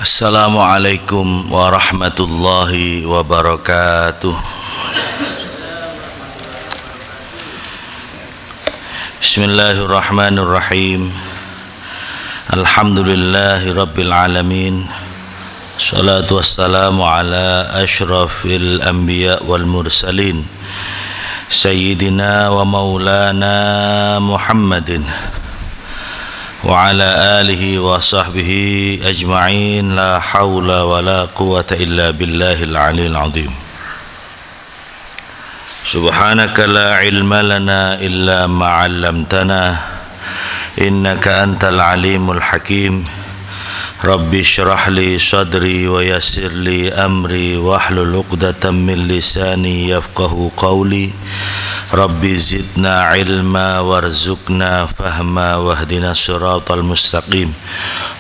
Assalamualaikum warahmatullahi wabarakatuh. Bismillahirrahmanirrahim. Alhamdulillahi rabbil alamin. Salatu wassalamu ala ashrafil anbiya wal mursalin Sayyidina wa maulana Muhammadin wa ala alihi wa sahbihi ajma'in. La hawla wa la quwata illa billahil aliyil azim. Subhanaka la ilma lana illa ma 'allamtana innaka antal alimul hakim. Rabbi shrah li sadri wa yassir li amri wahlul 'uqdatam min lisani yafqahu qawli. Rabbi zidna ilma warzuqna fahma wahdina siratal mustaqim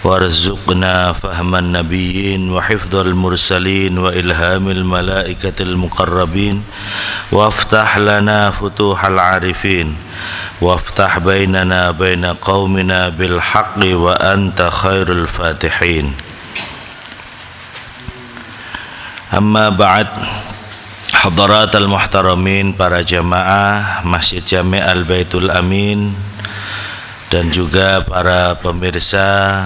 warzuqna fahman nabiyyin wa hifdzal mursalin wa ilhamil malaikatil muqarrabin waftah lana futuhal arifin waftah bainana baina qaumina bil haqqi wa anta khairul fatihin. Amma ba'd. Hadaratul muhtaramin, para jamaah Masjid Jami' Al-Baitul Amin dan juga para pemirsa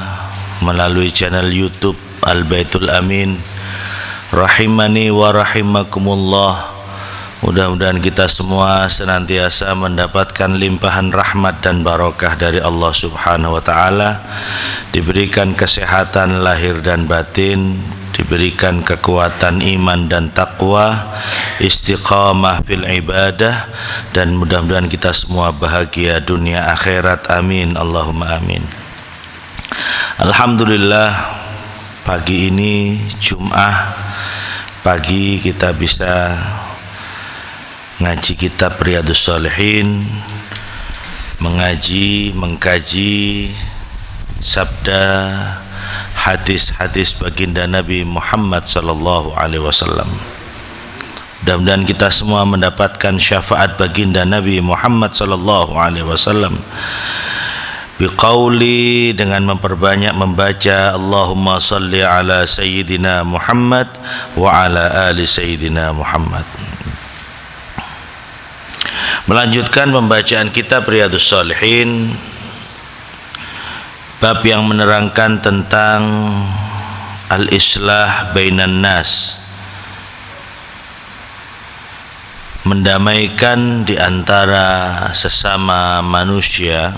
melalui channel YouTube Al-Baitul Amin, rahimani wa rahimakumullah. Mudah-mudahan kita semua senantiasa mendapatkan limpahan rahmat dan barokah dari Allah Subhanahu wa taala, diberikan kesehatan lahir dan batin, diberikan kekuatan iman dan takwa, istiqamah fil ibadah, dan mudah-mudahan kita semua bahagia dunia akhirat. Amin, Allahumma amin. Alhamdulillah, pagi ini Jum'ah pagi kita bisa ngaji kitab Riyadhus Shalihin, mengkaji sabda hadis-hadis baginda Nabi Muhammad sallallahu alaihi wasallam. Mudah-mudahan kita semua mendapatkan syafaat baginda Nabi Muhammad sallallahu alaihi wasallam biqauli, dengan memperbanyak membaca Allahumma salli ala sayyidina Muhammad wa ala ali sayyidina Muhammad. Melanjutkan pembacaan kitab Riyadhus Shalihin, bab yang menerangkan tentang al-islah bainan nas, mendamaikan di antara sesama manusia.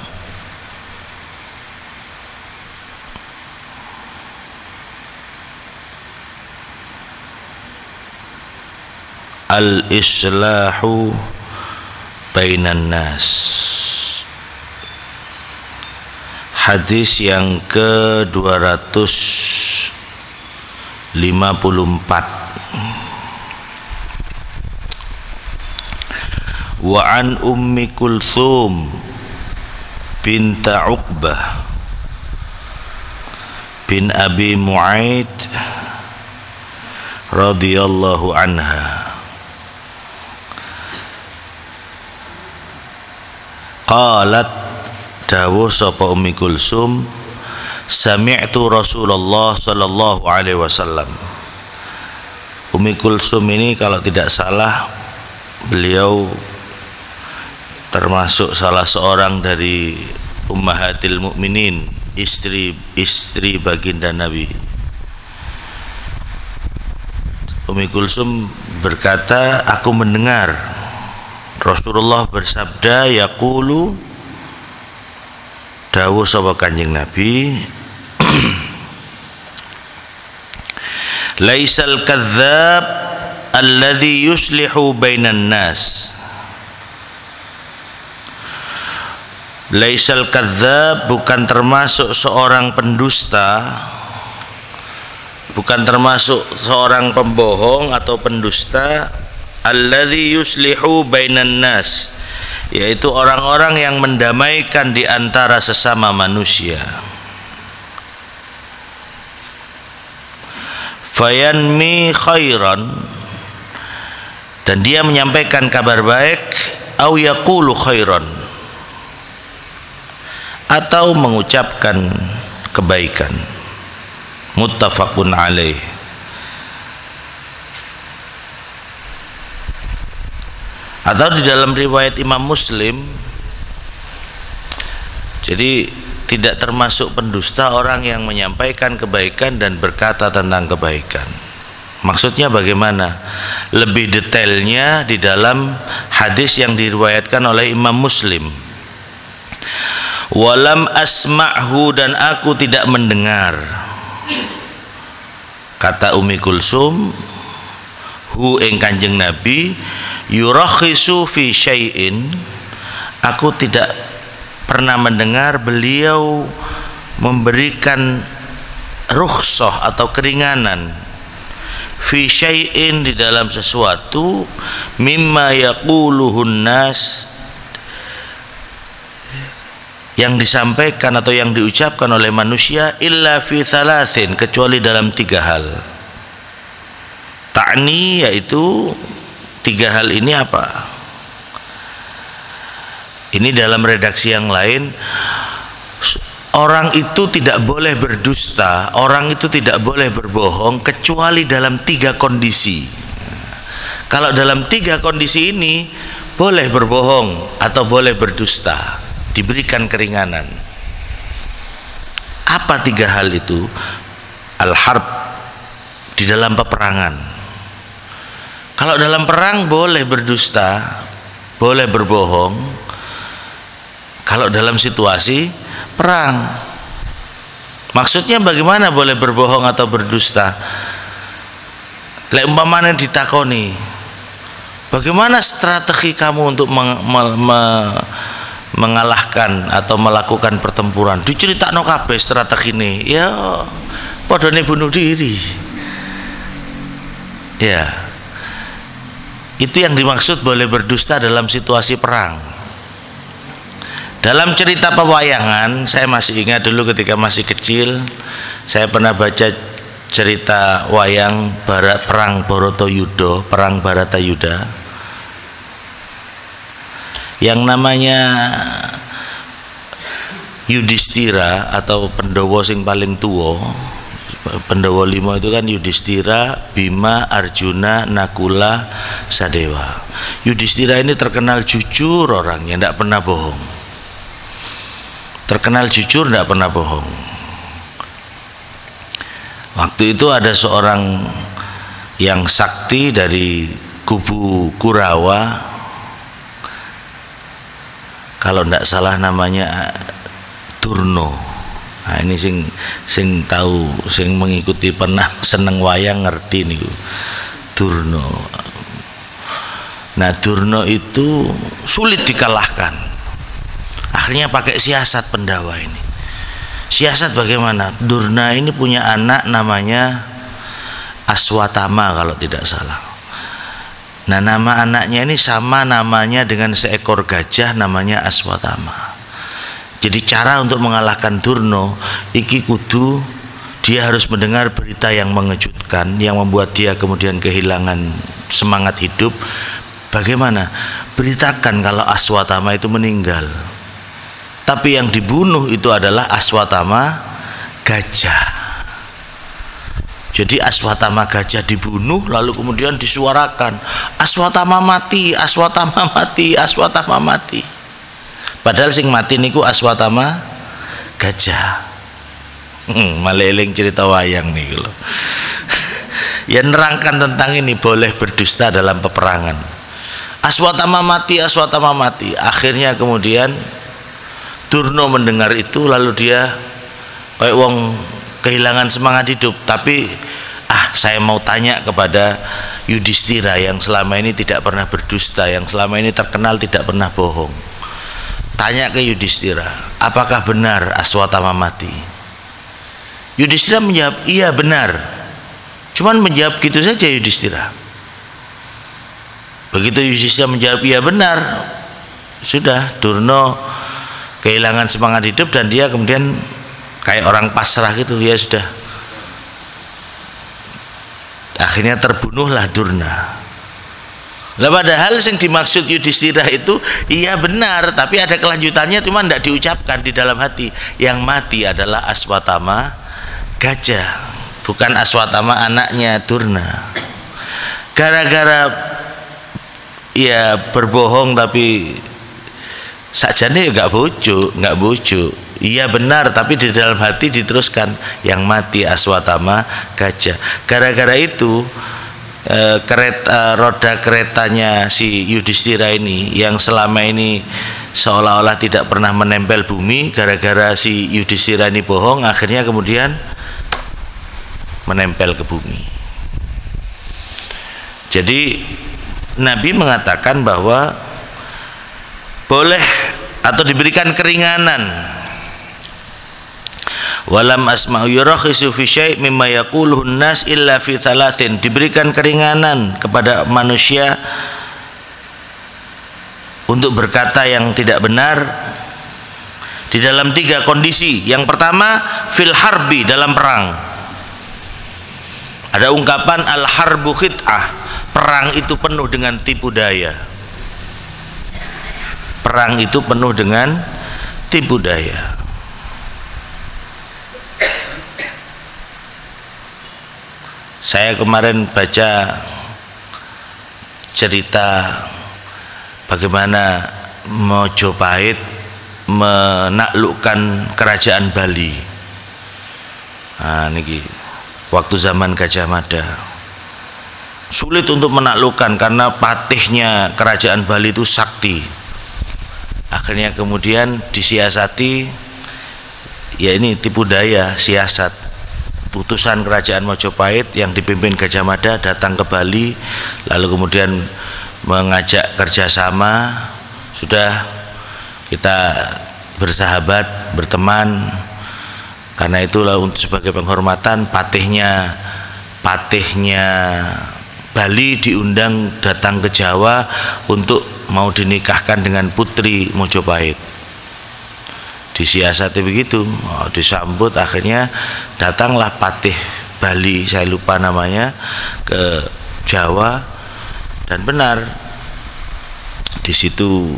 Al-islahu bainan nas. Hadis yang ke-254. Wa an Ummi Kulthum bint Uqbah bin Abi Mu'aid radhiyallahu anha qalat, dawuh sapa Ummi Kulsum, sami'tu Rasulullah sallallahu alaihi wasallam. Ummi Kulsum ini kalau tidak salah beliau termasuk salah seorang dari ummahatil mukminin, istri baginda Nabi. Ummi Kulsum berkata, aku mendengar Rasulullah bersabda, yaqulu, dawuh sapa Kanjeng Nabi, laisal kadzdzab alladzi yuslihu bainan nas. Laisal kadzdzab, bukan termasuk seorang pendusta, bukan termasuk seorang pembohong atau pendusta, alladzi yuslihu bainan nas, yaitu orang-orang yang mendamaikan di antara sesama manusia. Fayanmi khairan, dan dia menyampaikan kabar baik, au yaqulu khairan, atau mengucapkan kebaikan. muttafaqun alaih. Atau di dalam riwayat Imam Muslim, jadi tidak termasuk pendusta orang yang menyampaikan kebaikan dan berkata tentang kebaikan. Maksudnya bagaimana? Lebih detailnya di dalam hadis yang diriwayatkan oleh Imam Muslim. Walam asma'hu, dan aku tidak mendengar, kata Ummi Kulsum, hu ing Kanjeng Nabi, yurakhisu fi syai'in, aku tidak pernah mendengar beliau memberikan rukhsah atau keringanan fi syai'in, di dalam sesuatu, mimma yaquluhun nas, yang disampaikan atau yang diucapkan oleh manusia, illa fi thalathin, kecuali dalam 3 hal. Ta'ni, yaitu 3 hal ini apa? Ini dalam redaksi yang lain, orang itu tidak boleh berdusta, orang itu tidak boleh berbohong kecuali dalam 3 kondisi. Kalau dalam 3 kondisi ini boleh berbohong atau boleh berdusta, diberikan keringanan. Apa 3 hal itu? Al-harb, di dalam peperangan. Kalau dalam perang boleh berdusta, boleh berbohong. Kalau dalam situasi perang, maksudnya bagaimana boleh berbohong atau berdusta? Lek umpamanya ditakoni, bagaimana strategi kamu untuk mengalahkan atau melakukan pertempuran? Diceritakno kabeh strategi ini. Ya, padane bunuh diri. Ya, itu yang dimaksud boleh berdusta dalam situasi perang. Dalam cerita pewayangan, saya masih ingat dulu ketika masih kecil, saya pernah baca cerita wayang perang Bharatayuda, perang Bharatayuda, yang namanya Yudhistira atau Pandhawa sing paling tua. Pandhawa 5 itu kan Yudhistira, Bima, Arjuna, Nakula, Sadewa. Yudhistira ini terkenal jujur orangnya, tidak pernah bohong. Terkenal jujur, tidak pernah bohong. Waktu itu ada seorang yang sakti dari kubu Kurawa, kalau tidak salah namanya Durna. Nah, ini sing tahu, sing mengikuti pernah seneng wayang ngerti niku. Durna. Nah, Durna itu sulit dikalahkan. Akhirnya pakai siasat Pandhawa ini. Siasat bagaimana? Durna ini punya anak namanya Aswatama kalau tidak salah. Nah, nama anaknya ini sama namanya dengan seekor gajah, namanya Aswatama. Jadi cara untuk mengalahkan Durna iki kudu dia harus mendengar berita yang mengejutkan, yang membuat dia kemudian kehilangan semangat hidup. Bagaimana? Beritakan kalau Aswatama itu meninggal, tapi yang dibunuh itu adalah Aswatama gajah. Jadi Aswatama gajah dibunuh, lalu kemudian disuarakan, Aswatama mati, Aswatama mati, Aswatama mati. Padahal sing mati niku Aswatama gajah. Maleling cerita wayang nih loh. Ya, nerangkan tentang ini boleh berdusta dalam peperangan. Aswatama mati, Aswatama mati. Akhirnya kemudian Durna mendengar itu, lalu dia kayak wong kehilangan semangat hidup. Tapi saya mau tanya kepada Yudhistira yang selama ini tidak pernah berdusta, yang selama ini terkenal tidak pernah bohong. Tanya ke Yudhistira, apakah benar Aswatama mati? Yudhistira menjawab, iya benar. Cuman menjawab gitu saja Yudhistira. Begitu Yudhistira menjawab iya benar, sudah Durna kehilangan semangat hidup dan dia kemudian kayak orang pasrah gitu. Ya sudah, akhirnya terbunuhlah Durna. Lah padahal yang dimaksud Yudhistira itu iya benar, tapi ada kelanjutannya cuma tidak diucapkan di dalam hati. Yang mati adalah Aswatama gajah. bukan Aswatama anaknya Durna. Gara-gara ya berbohong tapi sakjane nggak bujuk. Iya benar, tapi di dalam hati diteruskan yang mati Aswatama gajah. Gara-gara itu roda keretanya si Yudhistira ini yang selama ini seolah-olah tidak pernah menempel bumi, gara-gara si Yudhistira ini bohong, akhirnya kemudian menempel ke bumi. Jadi Nabi mengatakan bahwa boleh atau diberikan keringanan. Walam asma'u yurakhisu fi syai' mimma yaquluhun nas illa fi thalathin, diberikan keringanan kepada manusia untuk berkata yang tidak benar di dalam 3 kondisi. Yang pertama fil harbi, dalam perang. Ada ungkapan al harbu khit'ah, perang itu penuh dengan tipu daya. Perang itu penuh dengan tipu daya. Saya kemarin baca cerita bagaimana Mojopahit menaklukkan kerajaan Bali. Nah, niki waktu zaman Gajah Mada. Sulit untuk menaklukkan karena patihnya kerajaan Bali itu sakti. Akhirnya kemudian disiasati, ya ini tipu daya, siasat. Utusan kerajaan Mojopahit yang dipimpin Gajah Mada datang ke Bali, lalu kemudian mengajak kerjasama, sudah kita bersahabat, berteman. Karena itulah untuk sebagai penghormatan patihnya Bali diundang datang ke Jawa untuk mau dinikahkan dengan putri Mojopahit. Disiasati begitu, disambut, akhirnya datanglah patih Bali, saya lupa namanya, ke Jawa, dan benar di situ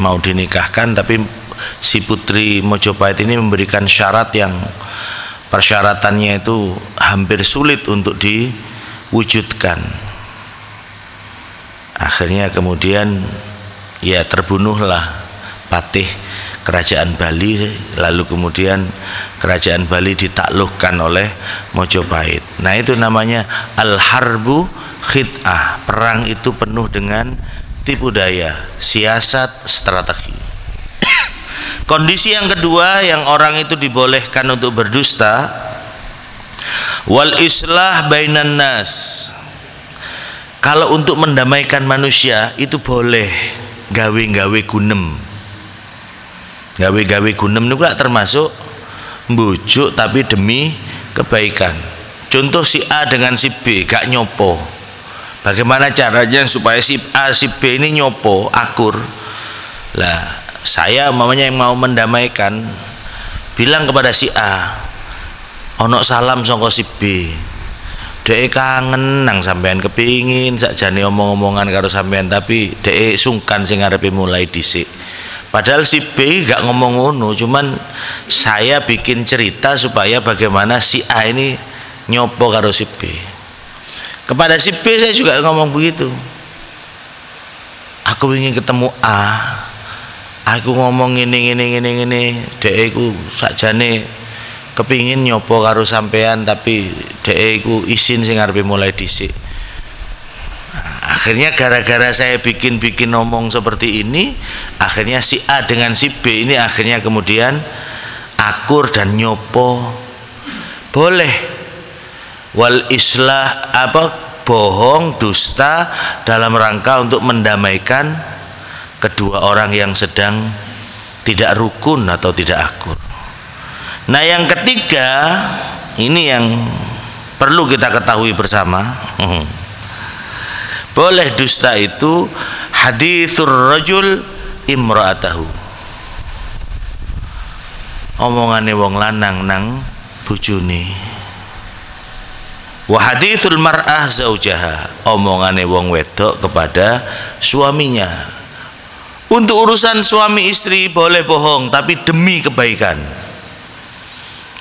mau dinikahkan, tapi si putri Mojopahit ini memberikan syarat yang persyaratannya itu hampir sulit untuk diwujudkan. Akhirnya kemudian ya terbunuhlah patih kerajaan Bali, lalu kemudian kerajaan Bali ditaklukkan oleh Mojopahit. Nah, itu namanya al-harbu khit'ah, perang itu penuh dengan tipu daya, siasat, strategi. Kondisi yang kedua yang orang itu dibolehkan untuk berdusta, wal islah bainan nas. Kalau untuk mendamaikan manusia itu boleh gawe-gawe gunem. Gawe-gawe gunem itu termasuk mbujuk tapi demi kebaikan. Contoh si A dengan si B gak nyopo, bagaimana caranya supaya si A si B ini nyopo, akur. Lah saya umpamanya yang mau mendamaikan, bilang kepada si A, ono salam saka si B, dek kangen nang sampean, kepingin sakjane omong-omongan karo sampean, tapi dek sungkan sing ngarepe mulai dhisik. Padahal si B gak ngomong ngono, cuman saya bikin cerita supaya bagaimana si A ini nyopo karo si B. Kepada si B saya juga ngomong begitu. Aku ingin ketemu A. Aku ngomong ini, dek aku sakjane kepingin nyopo karo sampean, tapi dek aku isin sing arepe mulai dhisik. Akhirnya gara-gara saya bikin ngomong seperti ini, akhirnya si A dengan si B ini akhirnya kemudian akur dan nyopo. Boleh wal islah, bohong, dusta dalam rangka untuk mendamaikan kedua orang yang sedang tidak rukun atau tidak akur. Nah, yang ketiga ini yang perlu kita ketahui bersama. Boleh dusta itu hadithur rajul imra'atahu, omongane wong lanang nang bojone. Wa hadithul mar'ah zaujaha, omongane wong wedok kepada suaminya. Untuk urusan suami istri boleh bohong tapi demi kebaikan.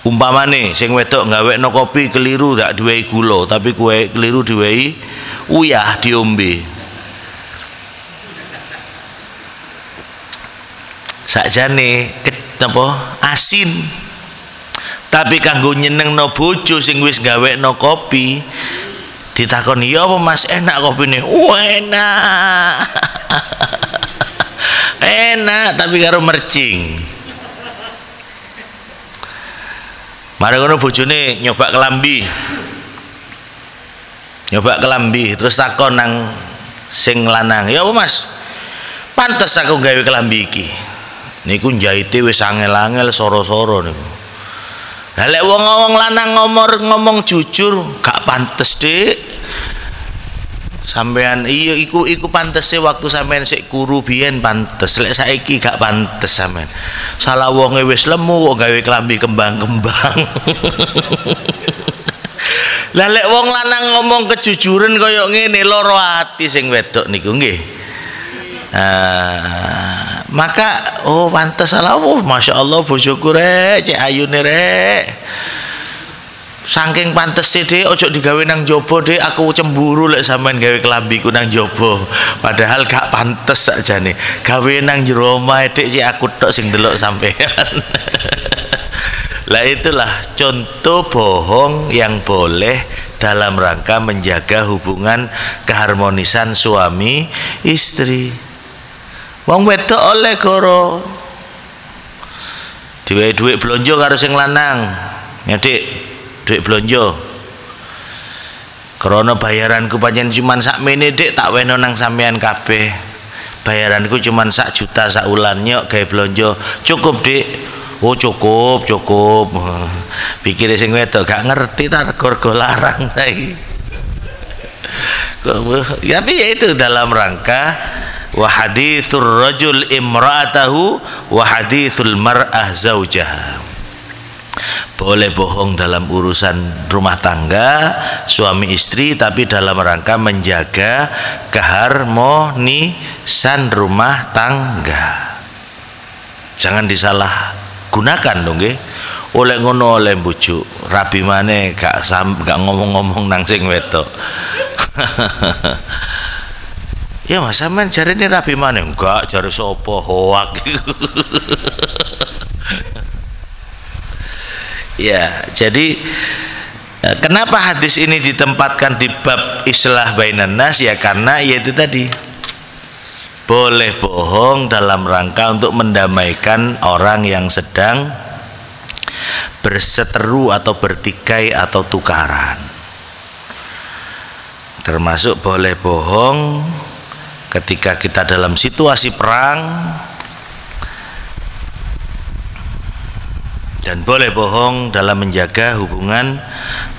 Umpamane sing wedok ngawekno kopi keliru ndak duwehi gula, tapi kowe keliru duwehi uyah diombe. Sakjane apa asin. Tapi kanggo nyenengno bojo sing wis gawekno kopi, ditakoni, "Ya apa Mas, enak kopine?" Enak. Enak tapi karo mercing. Mari ngono bojone nyoba kelambi. Terus takon nang sing lanang, "Ya apa Mas? Pantes aku gawe kelambi iki." Niku njahite wis angel-angel soro-soro niku. Lah lek wong lanang ngomong jujur, gak pantes, Dik. Sampean iya iku pantese waktu sampean sik kuru biyen pantes, lek saiki gak pantes sampean. Salah wonge wis lemu kok gawe klambi kembang-kembang. Lah lek wong lanang ngomong kejujuran kaya ngene, lara ati sing wedok niku nggih. Maka pantes salah. Masya Allah bojoku rek, cek ayune rek. Saking pantes Dek, ojo digawe nang jopo Dek, aku cemburu lek sampean gawe kelambiku nang jopo. Padahal gak pantes sakjane. Gawe nang jero omahe Dek, cek aku tok sing delok sampean. Lah itulah contoh bohong yang boleh dalam rangka menjaga hubungan keharmonisan suami istri. Wong wedok oleh goro duit blonjo karo sing lanang, ya Dik, duit blonjo. Krana bayaranku pancen cuman sakmene Dik, tak weno nang sampean kabeh. Bayaranku cuman 1 juta sak wulan, nyok gawe blonjo. Cukup Dik. Oh cukup. Pikir sing wedok gak ngerti ta rego larang saiki. Ya tapi ya itu dalam rangka wa hadithur rajul imra'atahu wa hadithul mar'ah zaujaha. Boleh bohong dalam urusan rumah tangga suami istri, tapi dalam rangka menjaga keharmonisan rumah tangga. Jangan disalah gunakan dong nggih. Oleh ngono oleh bujuk rabi maneh gak ngomong-ngomong nang sing wedok. Ya Mas sampean jarene rabi maneh, enggak jare sapa hoak. Ya, jadi kenapa hadis ini ditempatkan di bab islah bainan nas, ya karena yaitu tadi boleh bohong dalam rangka untuk mendamaikan orang yang sedang berseteru atau bertikai atau tukaran. Termasuk boleh bohong ketika kita dalam situasi perang, dan boleh bohong dalam menjaga hubungan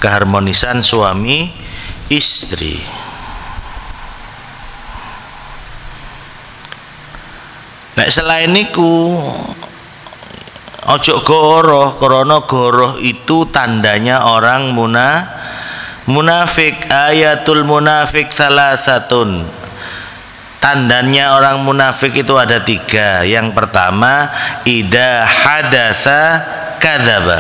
keharmonisan suami istri. Nek selain niku ojo goroh, krana goroh itu tandanya orang munafik. Ayatul munafik salasatun. Tandanya orang munafik itu ada 3. Yang pertama, idza hadatsa kadzaba.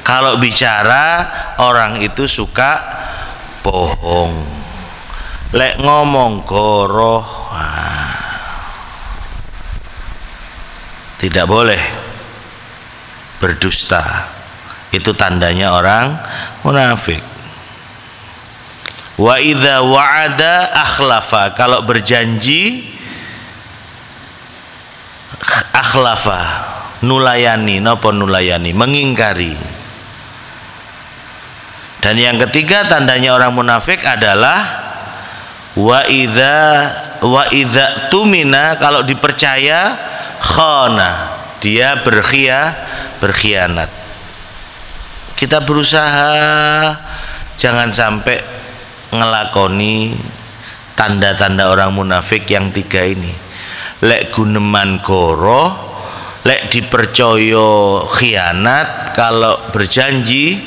Kalau bicara orang itu suka bohong. Lek ngomong goroh, tidak boleh berdusta. Itu tandanya orang munafik. Wa idza wa'ada akhlafa. Kalau berjanji akhlafa, nulayani, napa nulayani, mengingkari. Dan yang ketiga tandanya orang munafik adalah wa idza tumina. Kalau dipercaya khana, dia berkhianat. Kita berusaha jangan sampai ngelakoni tanda-tanda orang munafik yang 3 ini. Lek guneman goroh, lek dipercaya khianat, kalau berjanji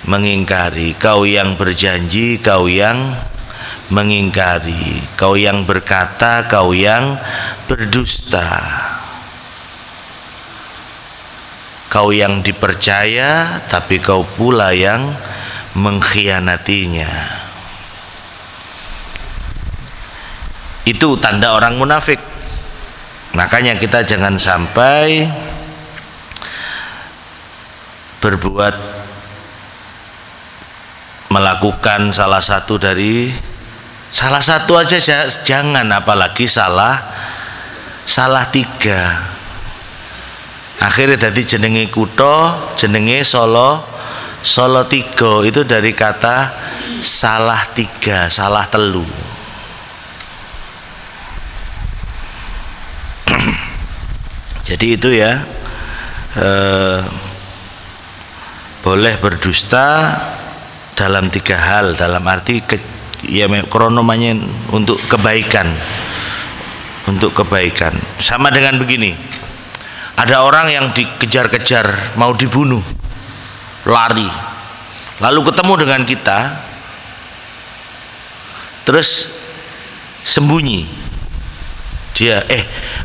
mengingkari. Kau yang berjanji, kau yang mengingkari. Kau yang berkata, kau yang berdusta. kau yang dipercaya tapi kau pula yang mengkhianatinya. Itu tanda orang munafik. Makanya kita jangan sampai melakukan salah satu aja jangan, apalagi salah tiga. Akhirnya jadi jenenge kutho, jenenge Solo tiga, itu dari kata salah tiga, salah telu. Jadi itu ya, boleh berdusta dalam tiga hal, dalam arti kronomanya untuk kebaikan, sama dengan begini, ada orang yang dikejar-kejar mau dibunuh, lari, lalu ketemu dengan kita, terus sembunyi. Dia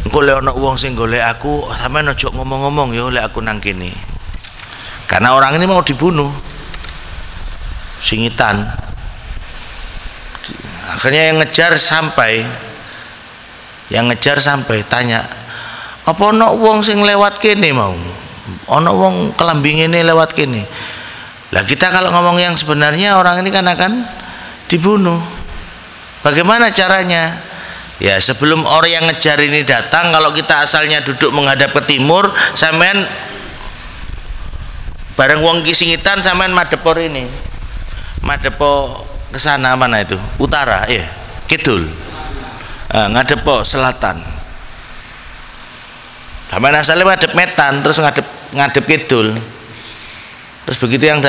engko le ana wong sing golek aku, sampean aja ngomong-ngomong ya, lek aku nang kene. Karena orang ini mau dibunuh, singitan. Akhirnya yang ngejar sampai tanya, apa ana wong sing lewat kene mau? Ana wong kelambi ngene lewat kene. Lah kita kalau ngomong yang sebenarnya, orang ini kan akan dibunuh. Bagaimana caranya? Ya, sebelum orang yang ngejar ini datang, kalau kita asalnya duduk menghadap ke timur, sampean bareng wong ki singitan, sampean madhepo ini. Madhepo ke sana, mana itu? Utara, ya, kidul. Ngadepo selatan. Sampean asalnya madhep metan, terus ngadep kidul. Terus begitu yang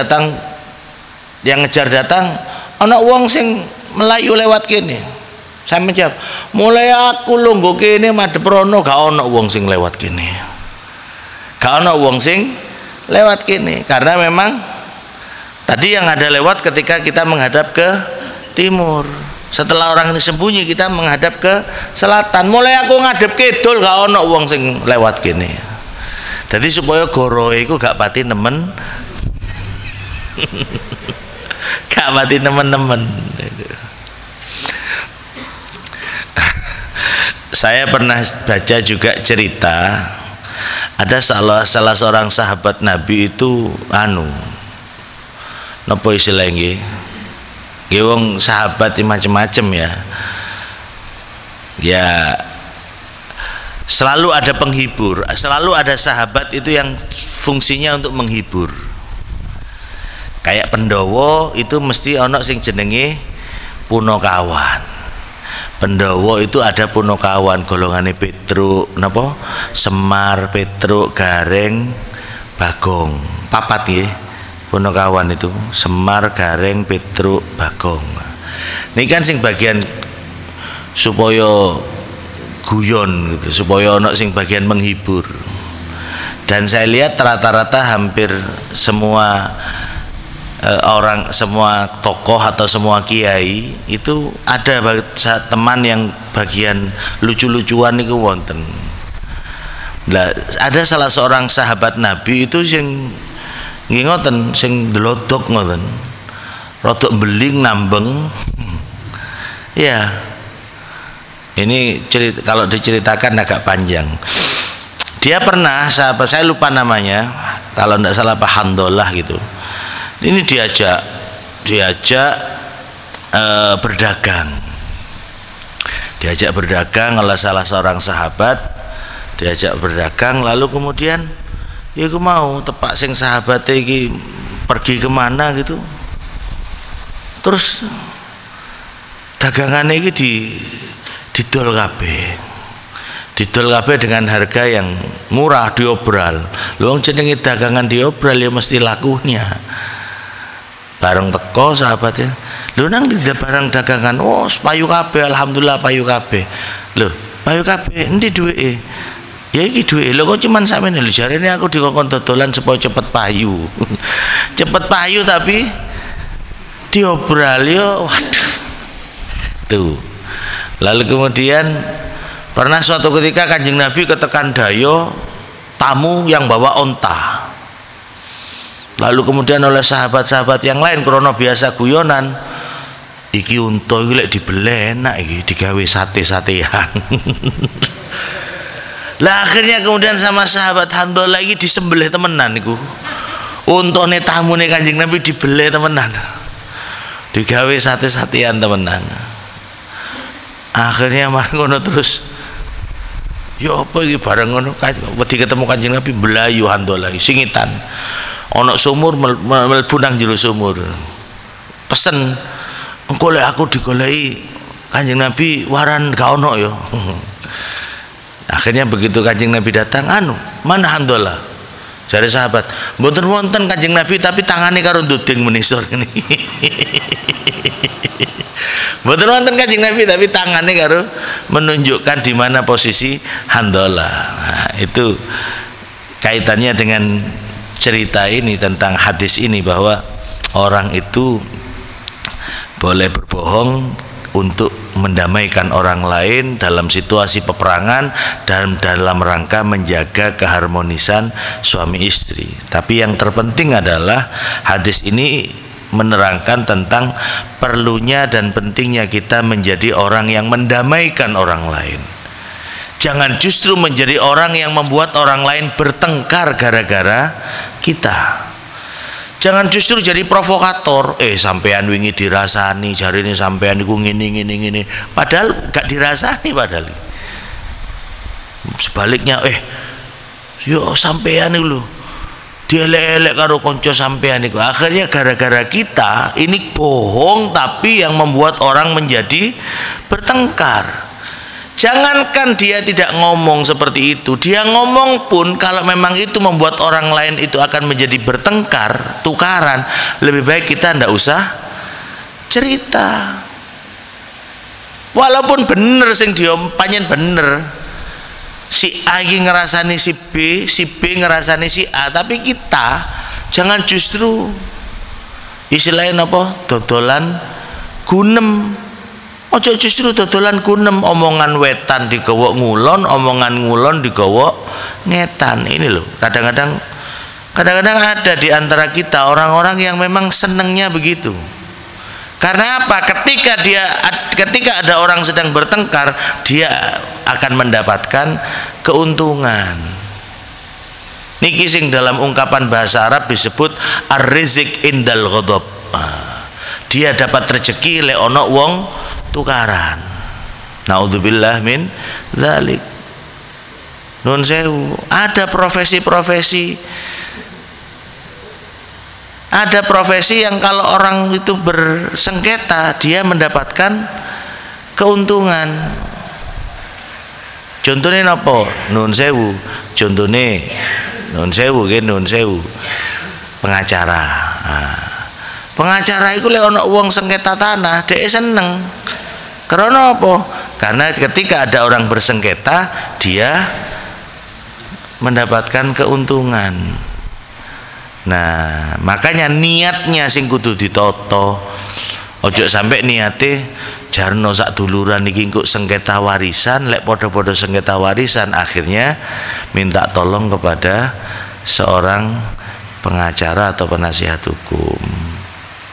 ngejar datang, ana wong sing melayu lewat kene. Saya menjawab, mulai aku lungguh kene madhep rono gak ana wong sing lewat kene. Karena memang tadi yang ada lewat ketika kita menghadap ke timur. Setelah orang ini sembunyi, kita menghadap ke selatan. Mulai aku ngadep kidul gak ana wong sing lewat kene. Jadi supaya goroe iku gak pati nemen. Gak pati nemen-nemen. Saya pernah baca juga cerita, ada salah seorang sahabat Nabi itu napa istilahnya nggih, wong sahabat macam-macam ya selalu ada penghibur, selalu ada sahabat itu yang fungsinya untuk menghibur. Kayak Pandhawa itu mesti ana sing jenenge Punakawan. Pandhawa itu ada Punakawan, golongane Petruk, napa? Semar, Petruk, Gareng, Bagong. Papat nggih. Punakawan itu Semar, Gareng, Petruk, Bagong. Ini kan sing bagian supaya guyon gitu, supaya ana sing bagian menghibur. Dan saya lihat rata-rata hampir semua semua tokoh atau semua kiai itu ada teman yang bagian lucu-lucuan itu wonten. Nah, ada salah seorang sahabat Nabi itu sing ngoten, sing delodok ngoten, rodok beling nambeng. Ya, ini kalau diceritakan agak panjang. Dia pernah, sahabat saya lupa namanya, kalau tidak salah Pak Hamdullah gitu. Ini diajak berdagang oleh salah seorang sahabat, diajak berdagang, lalu kemudian ya aku mau tepak sing sahabat iki pergi kemana gitu, terus dagangannya iki didol kabeh dengan harga yang murah, diobral. Lu jenenge dagangan diobral ya mesti lakunya. Bareng teko sahabatnya, lu nang di barang dagangan, oh payu kabeh, alhamdulillah payu kabeh. Lho, payu kabeh endi duweke? Ya iki duweke. Lho kok cuman sampeyan lho, jarene aku dikongkon dodolan supaya cepet payu. Cepet payu tapi diobral yo, waduh. Tuh. Lalu kemudian pernah suatu ketika Kanjeng Nabi ketekan dayo tamu yang bawa onta. Lalu kemudian oleh sahabat-sahabat yang lain krono biasa guyonan, iki unta iki lek dibeleh enak iki digawe sate-satean. Lah akhirnya kemudian sama sahabat Handolah iki disembelih temenan iku. Untane tamune Kanjeng Nabi dibeleh temenan. Digawe sate-satean temenan. Akhirnya mari ngono terus. Ya apa iki bareng ngono wedi ketemu Kanjeng Nabi belayu Handolah singitan. Ana sumur mlebu nang jero sumur. Pesen engko lek aku digoleki Kanjeng Nabi waran gak ono ya. Akhirnya begitu Kanjeng Nabi datang, mana Handolah? Jare sahabat, mboten wonten Kanjeng Nabi tapi tangane karo nduding menisor ngene. Mboten wonten Kanjeng Nabi tapi tangane karo menunjukkan di mana posisi Handolah. Nah, itu kaitannya dengan cerita ini tentang hadis ini bahwa orang itu boleh berbohong untuk mendamaikan orang lain dalam situasi peperangan dan dalam rangka menjaga keharmonisan suami istri. Tapi yang terpenting adalah hadis ini menerangkan tentang perlunya dan pentingnya kita menjadi orang yang mendamaikan orang lain. Jangan justru menjadi orang yang membuat orang lain bertengkar gara-gara kita. Jangan justru jadi provokator. Sampean wingi dirasani, jarine sampean iku ngene. Padahal gak dirasani padahal. Sebaliknya, yo sampean iku lho. Dielek-elek karo kanca sampean iku. Akhirnya gara-gara kita ini bohong tapi yang membuat orang menjadi bertengkar. Jangankan dia tidak ngomong seperti itu, dia ngomong pun kalau memang itu membuat orang lain itu akan menjadi bertengkar, tukaran, lebih baik kita ndak usah cerita. Walaupun bener sing dia panjen bener, si A ngerasani si B ngerasani si A, tapi kita jangan justru istilahnya apa? Dodolan gunem. Ojo justru dodolan gunem, omongan wetan digawa ngulon, omongan ngulon digawa ngetan. Ini loh, kadang-kadang ada di antara kita orang-orang yang memang senengnya begitu. Karena apa? Ketika ada orang sedang bertengkar, dia akan mendapatkan keuntungan. Niki sing dalam ungkapan bahasa Arab disebut ar-rizq indal ghadab. Dia dapat rezeki lek ono wong tukaran. Naudzubillah min dzalik. Nun sewu, ada profesi yang kalau orang itu bersengketa dia mendapatkan keuntungan. Contohnya napa? Nun sewu, contohnya nun sewu pengacara. Pengacara itu lek ana wong sengketa tanah, dhek seneng. Karena apa? Karena ketika ada orang bersengketa, dia mendapatkan keuntungan. Nah, makanya niatnya sing kudu ditoto. Ojo sampai niate jarno sak duluran iki engko sengketa warisan, lek padha-padha sengketa warisan akhirnya minta tolong kepada seorang pengacara atau penasihat hukum.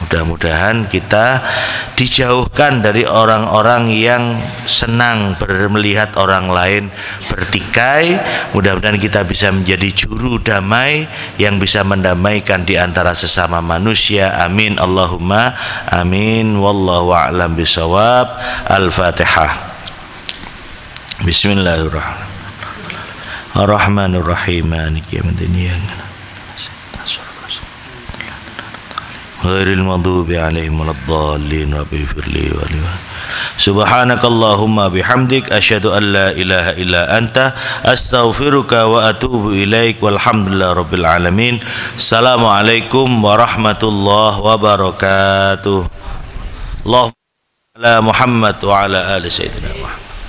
Mudah-mudahan kita dijauhkan dari orang-orang yang senang melihat orang lain bertikai. Mudah-mudahan kita bisa menjadi juru damai yang bisa mendamaikan di antara sesama manusia. Amin Allahumma amin. Wallahu a'lam bishawab. Al-Fatihah. Bismillahirrahmanirrahim. Ar-Rahmanir-Rahim. Maliki yaumiddin. Ghairil maghdubi 'alaihim waladdallin. Rabbi firli wa li. Subhanakallahumma bihamdik asyhadu an la ilaha illa anta astaghfiruka wa atubu ilaik. Walhamdulillahi rabbil alamin. Assalamualaikum warahmatullahi wabarakatuh. Allahumma ala Muhammad wa ala ali sayyidina Muhammad.